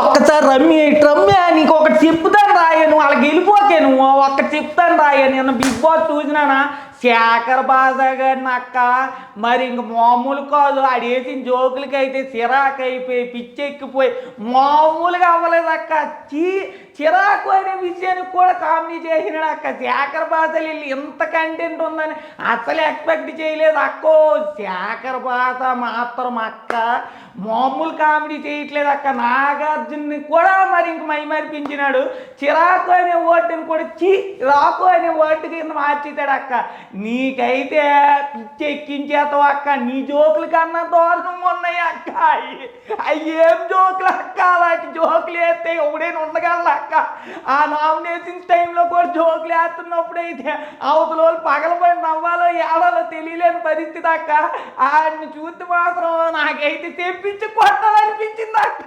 ఒక్కసారి రమ్య నీకు ఒకటి చెప్తాను రాయ, నువ్వు వాళ్ళకి వెళ్ళిపోకే, నువ్వు ఒక్కటి చెప్తాను రాయ. నేను బిగ్ బాస్ చూసినానా, శేఖర్ బాజా గారిని అక్క మరి ఇంక మామూలు కాదు. ఆడేసిన జోకులకి అయితే చిరాకు అయిపోయి పిచ్చెక్కిపోయి మామూలుగా అవ్వలేదు అక్క. చిరాకు అనే విషయానికి కూడా కామెడీ చేసినాడు అక్క. శేఖర్ బాజాలు వెళ్ళి ఎంత కంటెంట్ ఉందని అసలు ఎక్స్పెక్ట్ చేయలేదు అక్కో. శేఖర్ బాజా మాత్రం అక్క మామూలు కామెడీ చేయట్లేదు అక్క. నాగార్జున్ని కూడా మరి ఇంక మైమరిపించినాడు. చిరాకు అనే వర్డ్ని కూడా రాకు అనే వర్డ్ కింద మార్చేశాడు అక్క. నీకైతే పిచ్చి ఎక్కించేతావు అక్క. నీ జోకుల కన్నా దారుణంగా ఉన్నాయి అక్క. అవి ఏం జోకులు అక్క, అలాంటి జోకులు వేస్తే ఎవడైనా ఉండగలరు అక్క. ఆ నామినేషన్స్ టైంలో కూడా జోకులు వేస్తున్నప్పుడు అయితే అవతల వాళ్ళు పగలబడి నవ్వాలో ఏడాలో తెలియలేని పరిస్థితి అక్క. ఆయన్ని చూస్తే మాత్రం నాకైతే తెప్పించి కొట్టాలనిపించింది అక్క.